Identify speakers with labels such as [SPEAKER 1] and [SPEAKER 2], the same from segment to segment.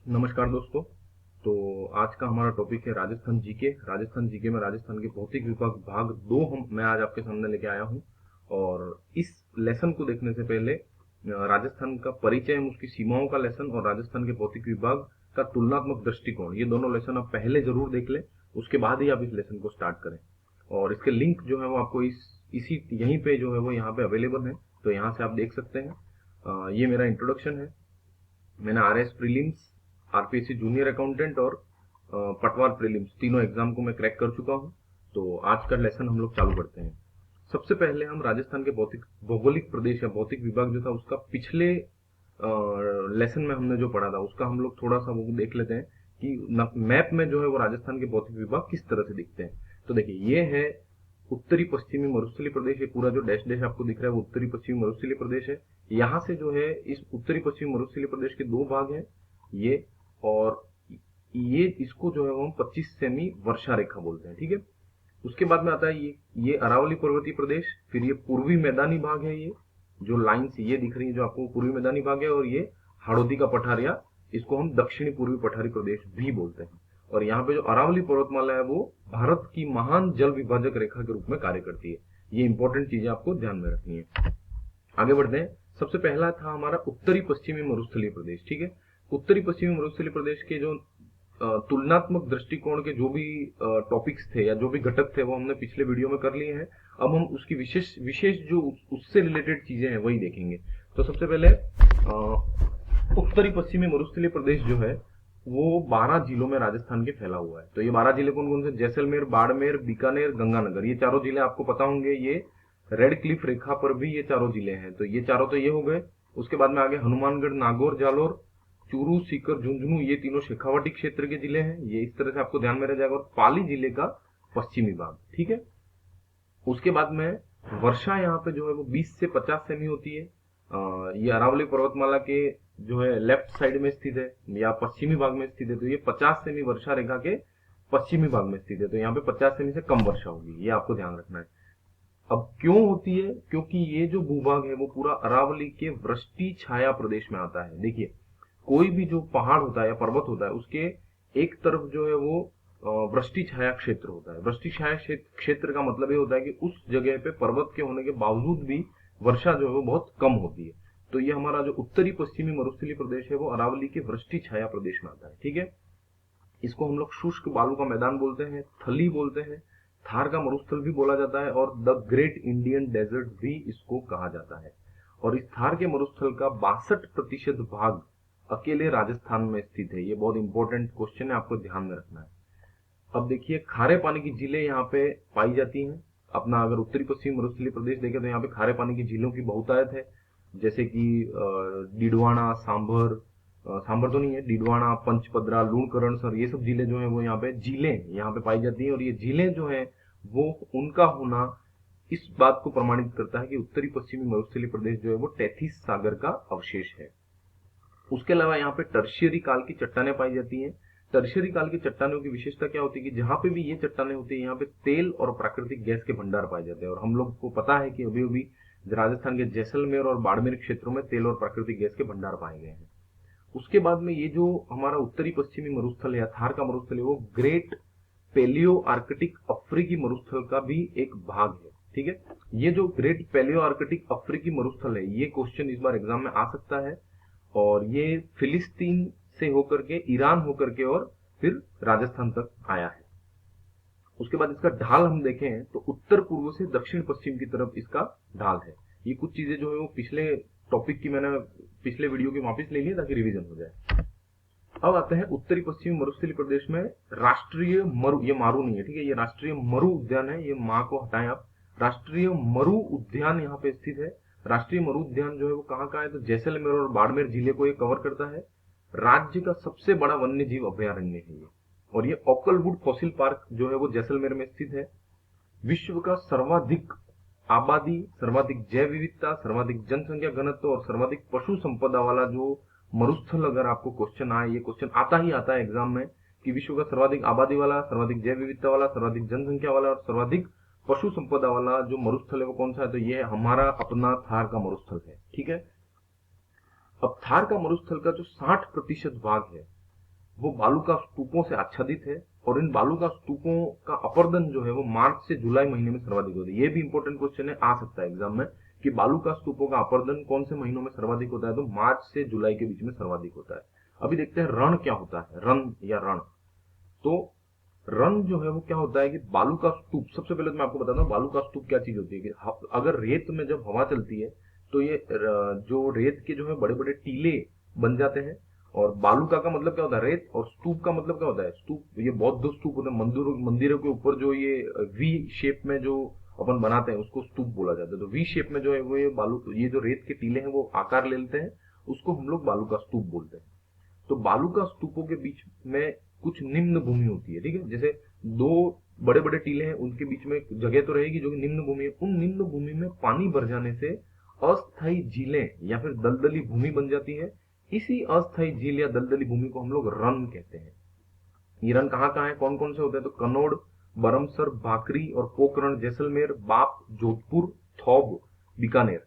[SPEAKER 1] नमस्कार दोस्तों। तो आज का हमारा टॉपिक है राजस्थान जीके। राजस्थान जीके में राजस्थान के भौतिक विभाग भाग 2 मैं आज आपके सामने लेके आया हूँ। और इस लेसन को देखने से पहले राजस्थान का परिचय एवं उसकी सीमाओं का लेसन और राजस्थान के भौतिक विभाग का तुलनात्मक दृष्टिकोण, ये दोनों लेसन आप पहले जरूर देख लें, उसके बाद ही आप इस लेसन को स्टार्ट करें। और इसके लिंक जो है वो आपको इसी यहीं पे जो है वो यहाँ पे अवेलेबल है, तो यहाँ से आप देख सकते हैं। ये मेरा इंट्रोडक्शन है। मैंने RS prelims, RPSC junior accountant और पटवार प्रीलिम्स तीनों एग्जाम को मैं क्रैक कर चुका हूं। तो आज का लेसन हम लोग चालू करते हैं। सबसे पहले हम राजस्थान के भौतिक भौगोलिक प्रदेश या भौतिक विभाग जो था उसका पिछले लेसन में हमने जो पढ़ा था उसका हम लोग थोड़ा सा वो देख लेते हैं कि मैप में जो है वो राजस्थान के भौतिक विभाग किस तरह से दिखते हैं। तो देखिए, ये है उत्तरी पश्चिमी मरुस्थलीय प्रदेश। ये पूरा जो डैश डैश आपको दिख रहा है वो उत्तरी पश्चिमी मरुस्थलीय प्रदेश है। यहाँ से जो है इस उत्तरी पश्चिमी मरुस्थलीय प्रदेश के दो भाग हैं, ये और ये इसको जो है वो हम 25 सेमी वर्षा रेखा बोलते हैं। ठीक है। उसके बाद में आता है ये अरावली पर्वतीय प्रदेश, फिर ये पूर्वी मैदानी भाग है। ये जो लाइन्स ये दिख रही है जो आपको पूर्वी मैदानी भाग है, और ये हाड़ौती का पठारिया, इसको हम दक्षिणी पूर्वी पठारी प्रदेश भी बोलते हैं। और यहाँ पे जो अरावली पर्वतमाला है वो भारत की महान जल विभाजक रेखा के रूप में कार्य करती है। ये इंपॉर्टेंट चीजें आपको ध्यान में रखनी है। आगे बढ़ते हैं। सबसे पहला था हमारा उत्तरी पश्चिमी मरुस्थलीय प्रदेश। ठीक है। उत्तरी पश्चिमी मरुस्थलीय प्रदेश के जो तुलनात्मक दृष्टिकोण के जो भी टॉपिक्स थे या जो भी घटक थे वो हमने पिछले वीडियो में कर लिए हैं। अब हम उसकी विशेष विशेष जो उससे रिलेटेड चीजें हैं वही देखेंगे। तो सबसे पहले उत्तरी पश्चिमी मरुस्थलीय प्रदेश जो है वो 12 जिलों में राजस्थान के फैला हुआ है। तो ये 12 जिले कौन कौन से? जैसलमेर, बाड़मेर, बीकानेर, गंगानगर, ये चारों जिले आपको पता होंगे। ये रेड क्लिफ रेखा पर भी ये चारों जिले हैं। तो ये चारों तो ये हो गए। उसके बाद में आगे हनुमानगढ़, नागौर, जालोर, चूरू, सीकर, झुंझुनू, ये तीनों शेखावाटी क्षेत्र के जिले हैं। ये इस तरह से आपको ध्यान में रह जाएगा। और पाली जिले का पश्चिमी भाग। ठीक है। उसके बाद में वर्षा यहाँ पे जो है वो 20 से 50 सेमी होती है। ये अरावली पर्वतमाला के जो है लेफ्ट साइड में स्थित है या पश्चिमी भाग में स्थित है। तो ये 50 सेमी वर्षा रेखा के पश्चिमी भाग में स्थित है। तो यहाँ पे 50 सेमी से कम वर्षा होगी, ये आपको ध्यान रखना है। अब क्यों होती है? क्योंकि ये जो भूभाग है वो पूरा अरावली के वृष्टि छाया प्रदेश में आता है। देखिए, कोई भी जो पहाड़ होता है या पर्वत होता है उसके एक तरफ जो है वो वृष्टि छाया क्षेत्र होता है। वृष्टि छाया क्षेत्र का मतलब ये होता है कि उस जगह पे पर्वत के होने के बावजूद भी वर्षा जो है वो बहुत कम होती है। तो ये हमारा जो उत्तरी पश्चिमी मरुस्थलीय प्रदेश है वो अरावली के वृष्टि छाया प्रदेश में आता है। ठीक है। इसको हम लोग शुष्क बालू का मैदान बोलते हैं, थली बोलते हैं, थार का मरुस्थल भी बोला जाता है और द ग्रेट इंडियन डेजर्ट भी इसको कहा जाता है। और इस थार के मरुस्थल का 62% भाग अकेले राजस्थान में स्थित है। ये बहुत इंपॉर्टेंट क्वेश्चन है, आपको ध्यान में रखना है। अब देखिए, खारे पानी की झीलें यहाँ पे पाई जाती हैं। अपना अगर उत्तरी पश्चिमी मरुस्थलीय प्रदेश देखें तो यहाँ पे खारे पानी की झीलों की बहुतायत है। जैसे कि डीडवाना, सांभर तो नहीं है, डीडवाना, पंचपदरा, लूणकरण सर, ये सब झीलें जो है वो यहाँ पे झीलें यहाँ पे पाई जाती हैं। और ये झीलें जो है वो उनका होना इस बात को प्रमाणित करता है कि उत्तरी पश्चिमी मरुस्थलीय प्रदेश जो है वो तैथिस सागर का अवशेष है। उसके अलावा यहाँ पे टर्शियरी काल की चट्टानें पाई जाती हैं। टर्शियरी काल की चट्टानों की विशेषता क्या होती है कि जहां पे भी ये चट्टानें होती है यहाँ पे तेल और प्राकृतिक गैस के भंडार पाए जाते हैं। और हम लोग को पता है कि अभी अभी राजस्थान के जैसलमेर और बाड़मेर क्षेत्रों में तेल और प्राकृतिक गैस के भंडार पाए गए हैं। उसके बाद में ये जो हमारा उत्तरी पश्चिमी मरुस्थल है या थार का मरुस्थल है वो ग्रेट पेलियो आर्कटिक अफ्रीकी मरुस्थल का भी एक भाग है। ठीक है। ये जो ग्रेट पेलियो आर्कटिक अफ्रीकी मरुस्थल है ये क्वेश्चन इस बार एग्जाम में आ सकता है। और ये फिलिस्तीन से होकर के, ईरान होकर के और फिर राजस्थान तक आया है। उसके बाद इसका ढाल हम देखें तो उत्तर पूर्व से दक्षिण पश्चिम की तरफ इसका ढाल है। ये कुछ चीजें जो है वो पिछले टॉपिक की मैंने पिछले वीडियो की वापस ले ली ताकि रिवीजन हो जाए। अब आते हैं उत्तरी पश्चिमी मरुस्थलीय प्रदेश में राष्ट्रीय मरु, ये मारू नहीं है, ठीक है, ये राष्ट्रीय मरु उद्यान है। ये माँ को हटाएं आप। राष्ट्रीय मरु उद्यान यहाँ पे स्थित है। राष्ट्रीय मरु उद्यान जो है वो कहाँ का है? तो जैसलमेर और बाड़मेर जिले को ये कवर करता है। राज्य का सबसे बड़ा वन्य जीव अभयारण्य है ये। और ये ओकलवुड फॉसिल पार्क जो है वो जैसलमेर में स्थित है। विश्व का सर्वाधिक आबादी, सर्वाधिक जैव विविधता, सर्वाधिक जनसंख्या घनत्व और सर्वाधिक पशु संपदा वाला जो मरुस्थल, अगर आपको क्वेश्चन आए, ये क्वेश्चन आता ही आता है एग्जाम में कि विश्व का सर्वाधिक आबादी वाला, सर्वाधिक जैव विविधता वाला, सर्वाधिक जनसंख्या वाला और सर्वाधिक पशु संपदा वाला जो मरुस्थल है वो कौन सा है? तो ये हमारा अपना थार का मरुस्थल है। ठीक है। अब थार का मरुस्थल का जो 60% भाग है वो बालू का स्तूपों से आच्छादित है, और इन बालू का स्तूपों का अपरदन जो है वो मार्च से जुलाई महीने में सर्वाधिक होता है। ये भी इंपॉर्टेंट क्वेश्चन है, आ सकता है एग्जाम में, कि बालू का स्तूपों का अपरदन कौन से महीनों में सर्वाधिक होता है, तो मार्च से जुलाई के बीच में सर्वाधिक होता है। अभी देखते हैं रण क्या होता है, रण या रण। तो रण जो है वो क्या होता है कि बालू का स्तूप, सबसे पहले तो मैं आपको बताता हूँ बालू का स्तूप क्या चीज होती है, कि अगर रेत में जब हवा चलती है तो ये जो रेत के जो है बड़े बड़े टीले बन जाते हैं। और बालू का मतलब क्या होता है, रेत, और स्तूप का मतलब क्या होता है, स्तूप, ये बौद्ध स्तूप होते हैं, मंदिरों के ऊपर जो ये वी शेप में जो अपन बनाते हैं उसको स्तूप बोला जाता है। तो वी शेप में जो है वो ये बालू, ये जो रेत के टीले हैं वो आकार ले लेते हैं, उसको हम लोग बालू का स्तूप बोलते हैं। तो बालू का स्तूपों के बीच में कुछ निम्न भूमि होती है, ठीक है, जैसे दो बड़े बड़े टीले हैं उनके बीच में जगह तो रहेगी जो कि निम्न भूमि है, उन निम्न भूमि में पानी भर जाने से अस्थायी झीलें या फिर दलदली भूमि बन जाती है। इसी अस्थायी झील या दलदली भूमि को हम लोग रन कहते हैं। ये रन कहाँ कहाँ है, कौन कौन से होते हैं, तो कन्नौड़, बरमसर, भाकरी और पोखरण, जैसलमेर, बाप, जोधपुर, थौब, बीकानेर।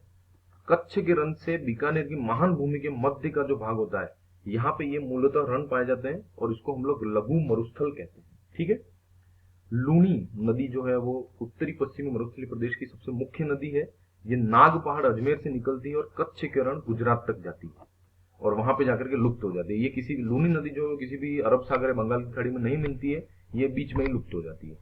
[SPEAKER 1] कच्छ के रन से बीकानेर की महान भूमि के मध्य का जो भाग होता है, यहाँ पे ये मूलतः रन पाए जाते हैं, और इसको हम लोग लघु मरुस्थल कहते हैं, ठीक है। लूनी नदी जो है वो उत्तरी पश्चिमी मरुस्थलीय प्रदेश की सबसे मुख्य नदी है। ये नाग पहाड़ अजमेर से निकलती है और कच्छ के रण गुजरात तक जाती है, और वहां पे जाकर के लुप्त हो जाती है। ये किसी लूनी नदी जो है किसी भी अरब सागर या बंगाल की खाड़ी में नहीं मिलती है, ये बीच में ही लुप्त हो जाती है।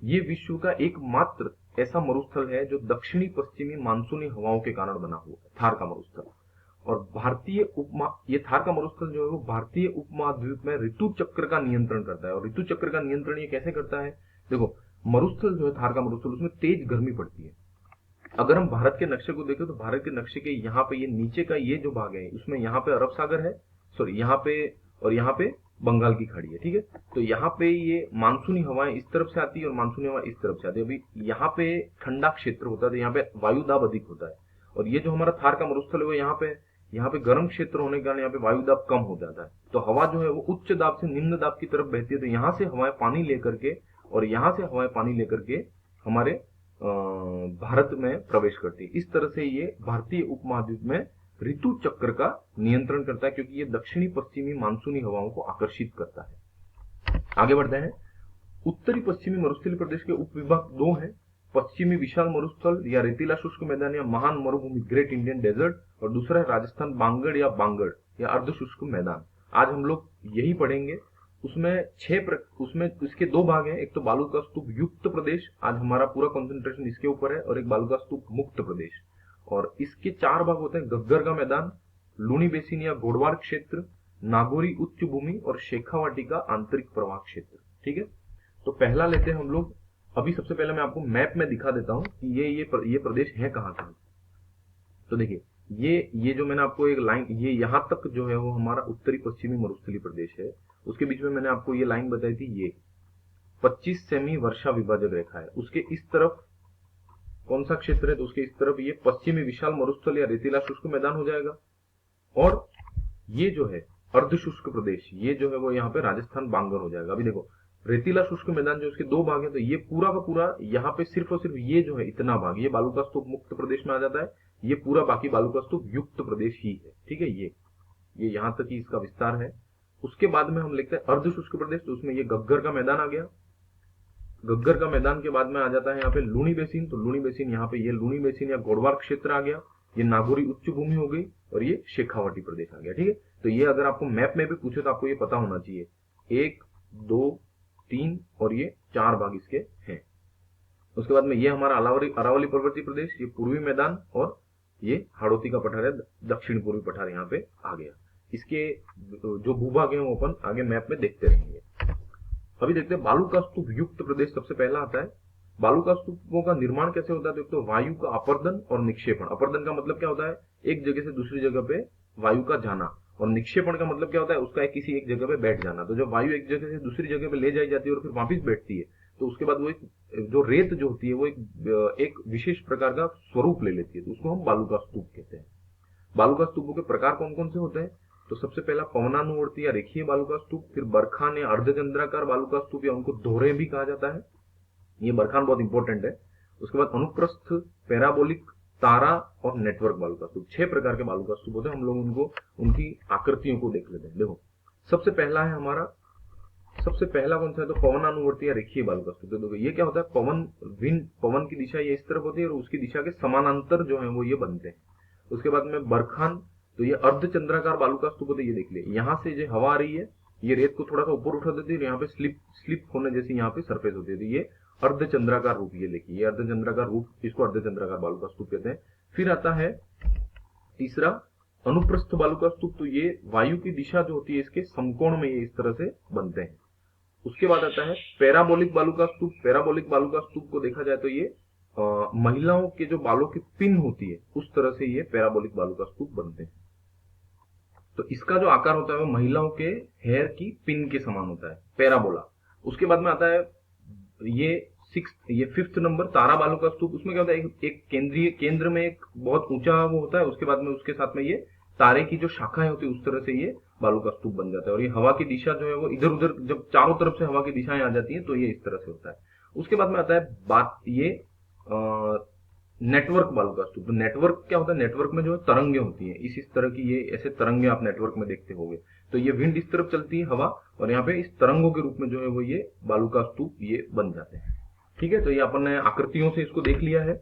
[SPEAKER 1] ये विश्व का एकमात्र ऐसा मरुस्थल है जो दक्षिणी पश्चिमी मानसूनी हवाओं के कारण बना हुआ है, थार का मरुस्थल। और ये थार का मरुस्थल जो है वो भारतीय उपमहाद्वीप में ऋतु चक्र का नियंत्रण करता है। और ऋतु चक्र का नियंत्रण ये कैसे करता है, देखो मरुस्थल जो है थार का मरुस्थल, उसमें तेज गर्मी पड़ती है। अगर हम भारत के नक्शे को देखें तो भारत के नक्शे के यहाँ पे ये नीचे का ये जो भाग है, उसमें यहाँ पे अरब सागर है, सॉरी यहाँ पे, और यहाँ पे बंगाल की खाड़ी है, ठीक है। तो यहाँ पे ये मानसूनी हवाएं इस तरफ से आती है और मानसूनी हवा इस तरफ से आती है। अभी यहाँ पे ठंडा क्षेत्र होता है तो यहाँ पे वायु दाब अधिक होता है, और ये जो हमारा थार का मरुस्थल है वो यहाँ पे गर्म क्षेत्र होने के कारण यहाँ पे वायु दाब कम हो जाता है। तो हवा जो है वो उच्च दाब से निम्न दाब की तरफ बहती है, तो यहाँ से हवाएं पानी लेकर के, और यहाँ से हवाएं पानी लेकर के हमारे भारत में प्रवेश करती है। इस तरह से ये भारतीय उपमहाद्वीप में ऋतु चक्र का नियंत्रण करता है, क्योंकि ये दक्षिणी पश्चिमी मानसूनी हवाओं को आकर्षित करता है। आगे बढ़ते हैं। उत्तरी पश्चिमी मरुस्थलीय प्रदेश के उपविभाग दो हैं, पश्चिमी विशाल मरुस्थल या रेतीला शुष्क मैदान या महान मरुभूमि ग्रेट इंडियन डेजर्ट, और दूसरा है राजस्थान बांगड़ या अर्ध शुष्क मैदान। आज हम लोग यही पढ़ेंगे। उसमें इसके दो भाग हैं, एक तो बालू का स्तूप युक्त प्रदेश, आज हमारा पूरा कंसंट्रेशन इसके ऊपर है, और एक बालू का स्तूप मुक्त प्रदेश। और इसके चार भाग होते हैं, गग्गर का मैदान, लूनी बेसिन या घोड़वार क्षेत्र, नागौरी उच्च भूमि और शेखावाटी का आंतरिक प्रवाह क्षेत्र, ठीक है। तो पहला लेते हैं हम लोग। अभी सबसे पहले मैं आपको मैप में दिखा देता हूं कि ये प्रदेश है कहाँ कहाँ। तो देखिए ये जो मैंने आपको एक लाइन, ये यहाँ तक जो है वो हमारा उत्तरी पश्चिमी मरुस्थलीय प्रदेश है। उसके बीच में मैंने आपको ये लाइन बताई थी, ये 25 सेमी वर्षा विभाजक रेखा है। उसके इस तरफ कौन सा क्षेत्र है, तो उसके इस तरफ ये पश्चिमी विशाल मरुस्थल या रेतीला शुष्क मैदान हो जाएगा। और ये जो है अर्ध शुष्क प्रदेश, ये जो है वो यहाँ पे राजस्थान बांगर हो जाएगा। अभी देखो रेतीला शुष्क मैदान जो उसके दो भाग है, तो ये पूरा का पूरा यहाँ पे सिर्फ और सिर्फ ये जो है इतना भाग, ये बालू का स्तूप मुक्त प्रदेश में आ जाता है। ये पूरा बाकी बालू का स्तूप युक्त प्रदेश ही है, ठीक है। ये यहाँ तक ही इसका विस्तार है। उसके बाद में हम लिखते हैं अर्ध शुष्क प्रदेश, तो उसमें ये गग्गर का मैदान आ गया। गग्गर का मैदान के बाद में आ जाता है यहाँ पे लूनी बेसिन, तो लूनी बेसिन यहाँ पे ये लूनी बेसिन या घोड़वार क्षेत्र आ गया। ये नागौरी उच्च भूमि हो गई, और ये शेखावाटी प्रदेश आ गया, ठीक है। तो ये अगर आपको मैप में भी पूछे तो आपको ये पता होना चाहिए, 1 2 3 और ये 4 भाग इसके हैं। उसके बाद में ये हमारा अरावली पर्वतीय प्रदेश, ये पूर्वी मैदान, और ये हाड़ौती का पठार है, दक्षिण पूर्वी पठार यहाँ पे आ गया। इसके जो भूभाग है वो अपन आगे मैप में देखते रहेंगे। अभी देखते हैं बालू का स्तूप युक्त प्रदेश सबसे पहला आता है। बालू का स्तूपों का निर्माण कैसे होता है, तो एक तो वायु का अपर्दन और निक्षेपण। अपर्दन का मतलब क्या होता है, एक जगह से दूसरी जगह पे वायु का जाना, और निक्षेपण का मतलब क्या होता है, उसका किसी एक जगह पे बैठ जाना। तो जब वायु एक जगह से दूसरी जगह पे ले जाई जाती है और फिर वापिस बैठती है, तो उसके बाद वो जो रेत जो होती है वो एक विशेष प्रकार का स्वरूप ले लेती है, तो उसको हम बालू का स्तूप कहते हैं। बालू का स्तूपों के प्रकार कौन कौन से होते हैं, तो सबसे पहला पवनानुवर्ती या रेखीय बालू का स्तूप, फिर बरखान या अर्धचंद्राकार बालू का स्तूप, या उनको दोहरे भी कहा जाता है। ये बरखान बहुत इंपॉर्टेंट है। उसके बाद अनुप्रस्थ, पैराबोलिक, तारा और नेटवर्क बालू का स्तूप, 6 प्रकार के बालू का स्तूप होते हैं। हम लोग उनको उनकी आकृतियों को देख लेते हैं। देखो सबसे पहला है हमारा, सबसे पहला कौन सा है, तो पवनानुवर्ती या रेखीय बालू का स्तूप। देखो ये क्या होता है, पवन की दिशा ये इस तरफ होती है और उसकी दिशा के समानांतर जो है वो ये बनते हैं। उसके बाद में बरखान, तो ये अर्धचंद्राकार बालू का स्तूप होता है। ये देख लिया, यहाँ से जो हवा आ रही है ये रेत को थोड़ा सा ऊपर उठा देती है, यहाँ पे स्लिप होने जैसी यहाँ पे सरफेस होती है, तो ये अर्धचंद्राकार रूप, ये देखिए ये अर्धचंद्राकार रूप, इसको अर्धचंद्राकार बालू का स्तूप कहते हैं। फिर आता है तीसरा अनुप्रस्थ बालू का स्तूप, तो ये वायु की दिशा जो होती है इसके समकोण में ये इस तरह से बनते हैं। उसके बाद आता है पैराबोलिक बालू का स्तूप। पैराबोलिक बालू का स्तूप को देखा जाए तो ये महिलाओं के जो बालों की पिन होती है उस तरह से ये पैराबोलिक बालू का स्तूप बनते हैं। तो इसका जो आकार होता है वो महिलाओं के हेयर की पिन के समान होता है, पैराबोला। उसके बाद में आता है ये फिफ्थ नंबर तारा बालू का स्तूप। उसमें क्या होता है, एक केंद्र में एक बहुत ऊंचा वो होता है, उसके बाद में उसके साथ में ये तारे की जो शाखाएं होती है उस तरह से ये बालू का स्तूप बन जाता है। और ये हवा की दिशा जो है वो इधर उधर, जब चारों तरफ से हवा की दिशाएं आ जाती है तो ये इस तरह से होता है। उसके बाद में आता है ये नेटवर्क बालू का स्तूप। नेटवर्क क्या होता है, नेटवर्क में जो है तरंगे होती है, इस तरह की ये ऐसे तरंगे आप नेटवर्क में देखते होंगे। तो ये विंड इस तरफ चलती है हवा, और यहाँ पे इस तरंगों के रूप में जो है वो ये बालू का स्तूप ये बन जाते हैं। ठीक है, तो ये अपन ने आकृतियों से इसको देख लिया है।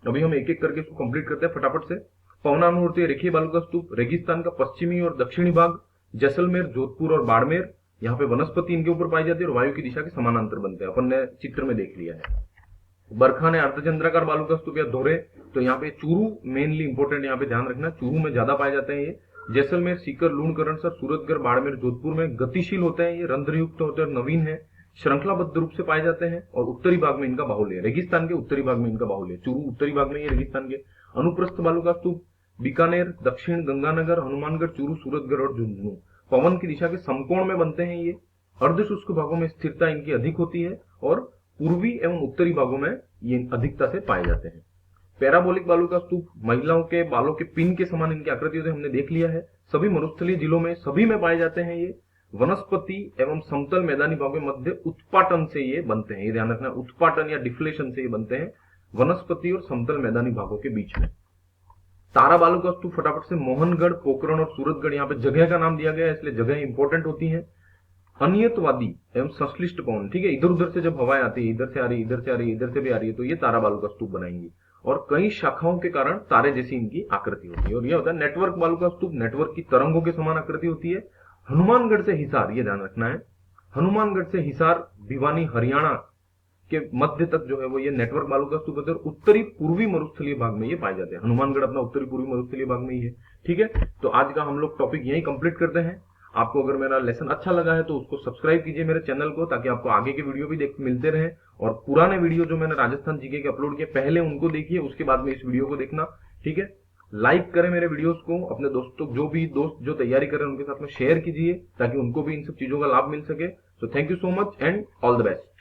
[SPEAKER 1] अभी हम एक एक करके इसको कंप्लीट करते हैं फटाफट से। पवनानुवर्ती रेखीय बालू का स्तूप, रेगिस्तान का पश्चिमी और दक्षिणी भाग, जैसलमेर, जोधपुर और बाड़मेर, यहाँ पे वनस्पति इनके ऊपर पाई जाती है और वायु की दिशा के समानांतर बनते हैं, अपन ने चित्र में देख लिया है। बरखान है अर्धचंद्राकार बालू का स्तूप या धोरे, तो यहाँ पे चूरू मेनली इंपोर्टेंट, यहाँ पे ध्यान रखना, चूरू में ज्यादा पाए जाते हैं ये। जैसलमेर, सीकर, लूणकरणसर, सूरतगढ़, बाड़मेर, जोधपुर में गतिशील होते हैं, ये रंध्रयुक्त होते हैं, नवीन है, श्रृंखलाबद्ध रूप से पाए जाते हैं और उत्तरी भाग में इनका बाहुल्य है। रेगिस्तान के उत्तरी भाग में इनका बाहुल्य है, चूरू उत्तरी भाग में ये रेगिस्तान के। अनुप्रस्थ बालू का स्तूप, बीकानेर, दक्षिण गंगानगर, हनुमानगढ़, चूरू, सूरतगढ़ और झुंझुनू। पवन की दिशा के समकोण में बनते हैं ये। अर्धशुष्क भागों में स्थिरता इनकी अधिक होती है और पूर्वी एवं उत्तरी भागों में ये अधिकता से पाए जाते हैं। पैराबोलिक बालू का स्तूप, महिलाओं के बालों के पिन के समान इनकी आकृति होती है, हमने देख लिया है। सभी मरुस्थलीय जिलों में सभी में पाए जाते हैं ये। वनस्पति एवं समतल मैदानी भागों के मध्य उत्पाटन से ये बनते हैं, ये ध्यान रखना, उत्पाटन या डिफ्लेशन से ये बनते हैं वनस्पति और समतल मैदानी भागों के बीच में। तारा बालू का स्तूप फटाफट से, मोहनगढ़, पोखरण और सूरतगढ़, यहाँ पे जगह का नाम दिया गया है इसलिए जगह इंपॉर्टेंट होती है। अनियतवादी एवं संश्लिष्ट पवन, ठीक है, इधर उधर से जब हवाएं आती है, इधर से आ रही, इधर से आ रही, इधर से भी आ रही है, तो ये तारा बालू का स्तूप बनाएंगी और कई शाखाओं के कारण तारे जैसी इनकी आकृति होती है। और ये होता है नेटवर्क बालू का स्तूप, नेटवर्क की तरंगों के समान आकृति होती है। हनुमानगढ़ से हिसार, ये ध्यान रखना है, हनुमानगढ़ से हिसार, भिवानी, हरियाणा के मध्य तक जो है वो ये नेटवर्क बालू का स्तूप होते हैं। उत्तरी पूर्वी मरुस्थलीय भाग में ये पाए जाते हैं। हनुमानगढ़ अपना उत्तरी पूर्वी मरुस्थलीय भाग में ही है। ठीक है, तो आज का हम लोग टॉपिक यही कंप्लीट करते हैं। आपको अगर मेरा लेसन अच्छा लगा है तो उसको सब्सक्राइब कीजिए मेरे चैनल को, ताकि आपको आगे के वीडियो भी मिलते रहे। और पुराने वीडियो जो मैंने राजस्थान जीके के अपलोड किए पहले उनको देखिए, उसके बाद में इस वीडियो को देखना। ठीक है, लाइक करें मेरे वीडियोस को, अपने दोस्तों जो भी दोस्त जो तैयारी कर रहे हैं उनके साथ में शेयर कीजिए, ताकि उनको भी इन सब चीजों का लाभ मिल सके। So thank you so much and all the best.